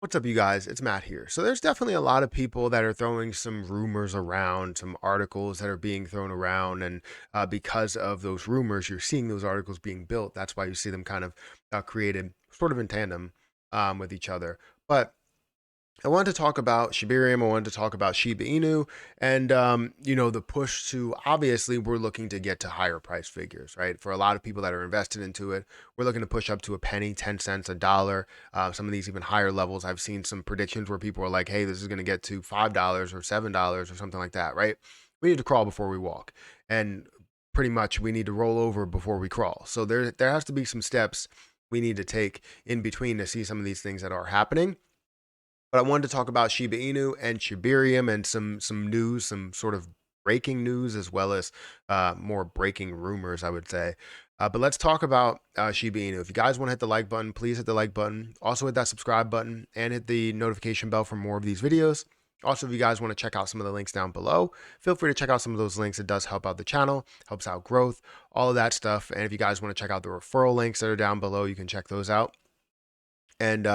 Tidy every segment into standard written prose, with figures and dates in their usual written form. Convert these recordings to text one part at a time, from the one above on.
What's up, you guys? It's Matt here. So, there's definitely a lot of people that are throwing some rumors around, some articles that are being thrown around. And because of those rumors, you're seeing those articles being built. That's why you see them kind of created sort of in tandem with each other. But I wanted to talk about Shibarium. I wanted to talk about Shiba Inu, and the push to obviously we're looking to get to higher price figures, right? For a lot of people that are invested into it, we're looking to push up to a penny, 10 cents, a dollar. Some of these even higher levels. I've seen some predictions where people are like, "Hey, this is going to get to $5 or $7 or something like that," right? We need to crawl before we walk, and pretty much we need to roll over before we crawl. So there has to be some steps we need to take in between to see some of these things that are happening. But I wanted to talk about Shiba Inu and Shibarium and some news, some sort of breaking news, as well as more breaking rumors, I would say. But let's talk about Shiba Inu. If you guys want to hit the like button, please hit the like button. Also hit that subscribe button and hit the notification bell for more of these videos. Also, if you guys want to check out some of the links down below, feel free to check out some of those links. It does help out the channel, helps out growth, all of that stuff. And if you guys want to check out the referral links that are down below, you can check those out. And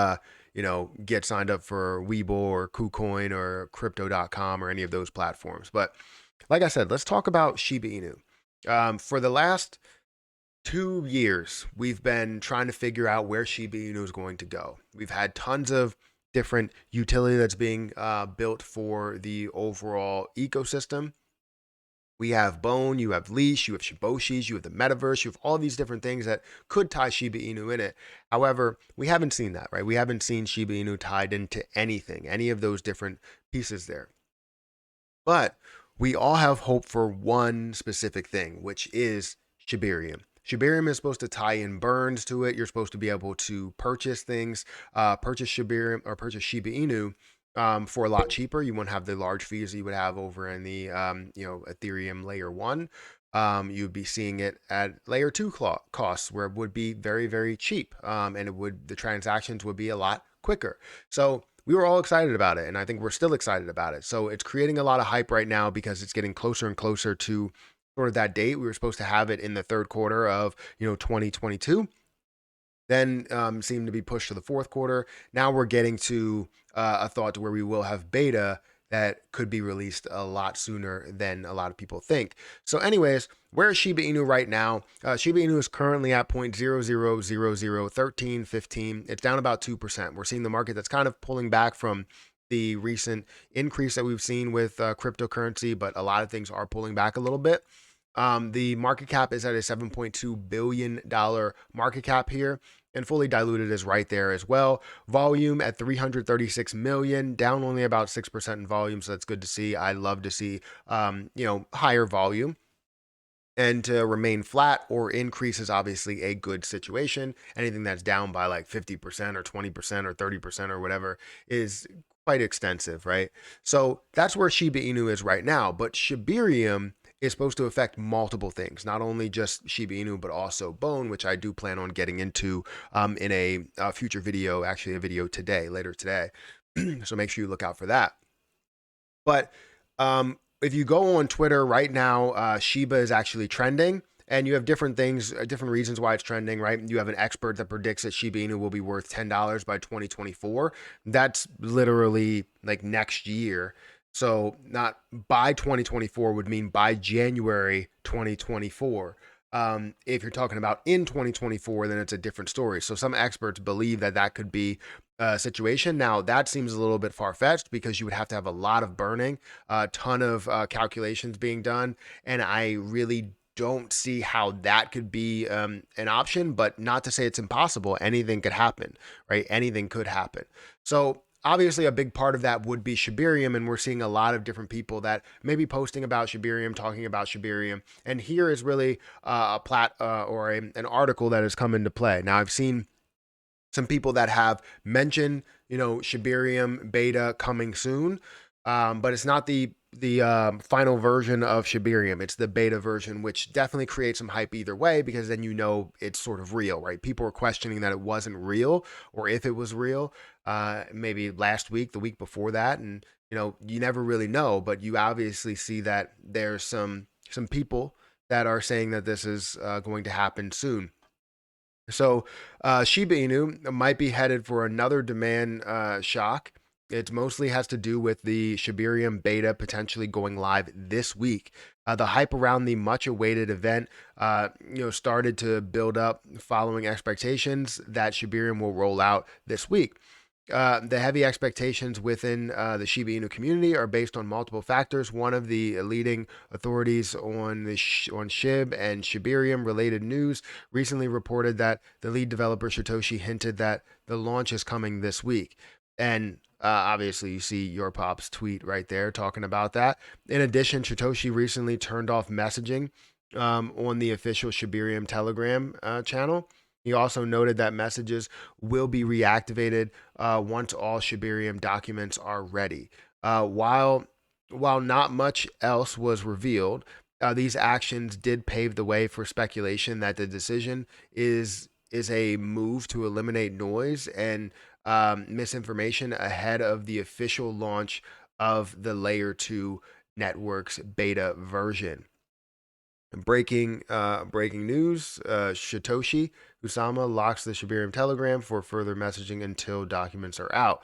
get signed up for Webull or KuCoin or crypto.com or any of those platforms. But like I said, let's talk about Shiba Inu. For the last 2 years, we've been trying to figure out where Shiba Inu is going to go. We've had tons of different utility that's being built for the overall ecosystem. We have Bone, you have Leash, you have Shiboshis, you have the Metaverse, you have all these different things that could tie Shiba Inu in it. However, we haven't seen that, right? We haven't seen Shiba Inu tied into anything, any of those different pieces there. But we all have hope for one specific thing, which is Shibarium. Shibarium is supposed to tie in burns to it. You're supposed to be able to purchase things, purchase Shibarium or purchase Shiba Inu for a lot cheaper. You won't have the large fees you would have over in the Ethereum layer one. You'd be seeing it at layer two costs, where it would be very, very cheap, and the transactions would be a lot quicker. So we were all excited about it, and I think we're still excited about it. So it's creating a lot of hype right now because it's getting closer and closer to sort of that date. We were supposed to have it in the third quarter of 2022. Then seemed to be pushed to the fourth quarter. Now we're getting to a thought to where we will have beta that could be released a lot sooner than a lot of people think. So, anyways, where is Shiba Inu right now? Shiba Inu is currently at 0.00001315. It's down about 2%. We're seeing the market that's kind of pulling back from the recent increase that we've seen with cryptocurrency, but a lot of things are pulling back a little bit. The market cap is at a $7.2 billion market cap here, and fully diluted is right there as well. Volume at 336 million, down only about 6% in volume, so that's good to see. I love to see higher volume. And to remain flat or increase is obviously a good situation. Anything that's down by like 50% or 20% or 30% or whatever is quite extensive, right? So that's where Shiba Inu is right now. But Shibarium is supposed to affect multiple things, not only just Shiba Inu, but also Bone, which I do plan on getting into in a future video, actually a video today, later today. So make sure you look out for that. But if you go on Twitter right now, Shiba is actually trending. And you have different things, different reasons why it's trending, right? You have an expert that predicts that Shiba Inu will be worth $10 by 2024. That's literally like next year. So not by 2024 would mean by January 2024. If you're talking about in 2024, then it's a different story. So some experts believe that that could be a situation. Now, that seems a little bit far fetched because you would have to have a lot of burning, a ton of calculations being done. And I really don't see how that could be an option, but not to say it's impossible. Anything could happen, right? Anything could happen. So obviously a big part of that would be Shibarium, and we're seeing a lot of different people that may be posting about Shibarium, talking about Shibarium. And here is really an article that has come into play. Now I've seen some people that have mentioned, Shibarium beta coming soon, but it's not the final version of Shibarium. It's the beta version, which definitely creates some hype either way, because then it's sort of real, right? People were questioning that it wasn't real, or if it was real, maybe last week, the week before that, and you never really know. But you obviously see that there's some people that are saying that this is going to happen soon. So Shiba Inu might be headed for another demand shock. It mostly has to do with the Shibarium beta potentially going live this week. The hype around the much-awaited event, started to build up following expectations that Shibarium will roll out this week. The heavy expectations within the Shiba Inu community are based on multiple factors. One of the leading authorities on on SHIB and Shibarium related news recently reported that the lead developer Satoshi hinted that the launch is coming this week. And obviously, you see your pop's tweet right there talking about that. In addition, Satoshi recently turned off messaging on the official Shibarium Telegram channel. He also noted that messages will be reactivated once all Shibarium documents are ready. While not much else was revealed, these actions did pave the way for speculation that the decision is a move to eliminate noise and misinformation ahead of the official launch of the Layer 2 network's beta version. Breaking news: Satoshi Kusama locks the Shibarium Telegram for further messaging until documents are out.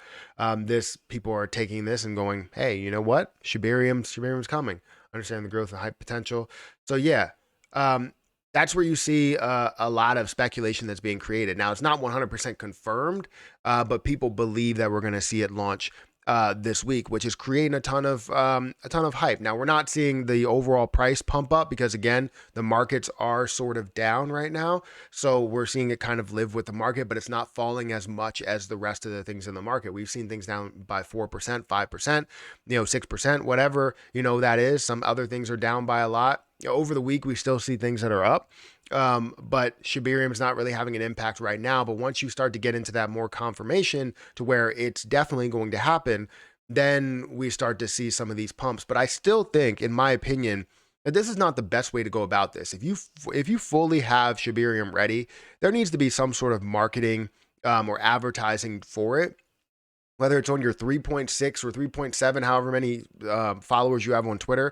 This people are taking this and going, "Hey, you know what? Shibarium's coming." Understand the growth and hype potential. So yeah, that's where you see a lot of speculation that's being created. Now it's not 100% confirmed, but people believe that we're going to see it launch this week, which is creating a ton of hype. Now we're not seeing the overall price pump up because again, the markets are sort of down right now. So we're seeing it kind of live with the market, but it's not falling as much as the rest of the things in the market. We've seen things down by 4%, 5%, 6%, whatever, that is. Some other things are down by a lot. Over the week, we still see things that are up. But Shibarium is not really having an impact right now. But once you start to get into that more confirmation to where it's definitely going to happen, then we start to see some of these pumps. But I still think, in my opinion, that this is not the best way to go about this. If you fully have Shibarium ready, there needs to be some sort of marketing or advertising for it, whether it's on your 3.6 or 3.7, however many followers you have on Twitter,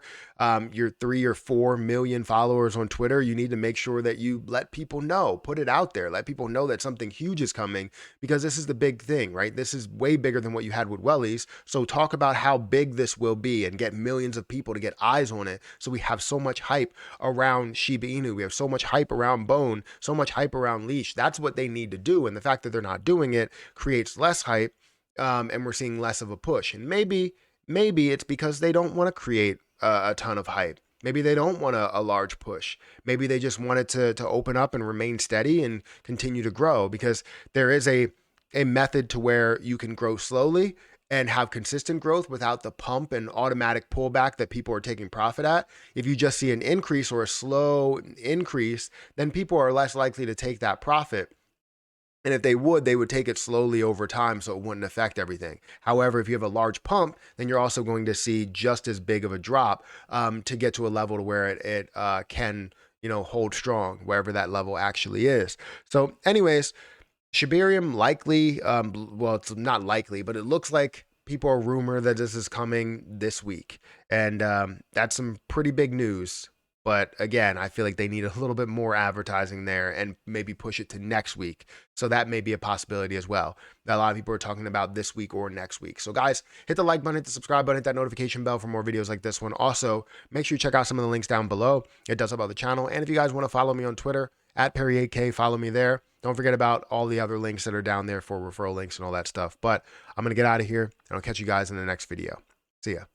your 3 or 4 million followers on Twitter, you need to make sure that you let people know, put it out there, let people know that something huge is coming, because this is the big thing, right? This is way bigger than what you had with Wellies. So talk about how big this will be and get millions of people to get eyes on it. So we have so much hype around Shiba Inu. We have so much hype around Bone, so much hype around Leash. That's what they need to do. And the fact that they're not doing it creates less hype, and we're seeing less of a push. And maybe it's because they don't want to create a ton of hype. Maybe they don't want a large push. Maybe they just want it to open up and remain steady and continue to grow, because there is a method to where you can grow slowly and have consistent growth without the pump and automatic pullback that people are taking profit at. If you just see an increase or a slow increase, then people are less likely to take that profit. And if they would take it slowly over time so it wouldn't affect everything. However, if you have a large pump, then you're also going to see just as big of a drop to get to a level to where it can, hold strong, wherever that level actually is. So anyways, Shibarium likely, well, it's not likely, but it looks like people are rumored that this is coming this week. And that's some pretty big news. But again, I feel like they need a little bit more advertising there and maybe push it to next week. So that may be a possibility as well. A lot of people are talking about this week or next week. So guys, hit the like button, hit the subscribe button, hit that notification bell for more videos like this one. Also, make sure you check out some of the links down below. It does help out the channel. And if you guys want to follow me on Twitter, @Perry8K, follow me there. Don't forget about all the other links that are down there for referral links and all that stuff. But I'm going to get out of here, and I'll catch you guys in the next video. See ya.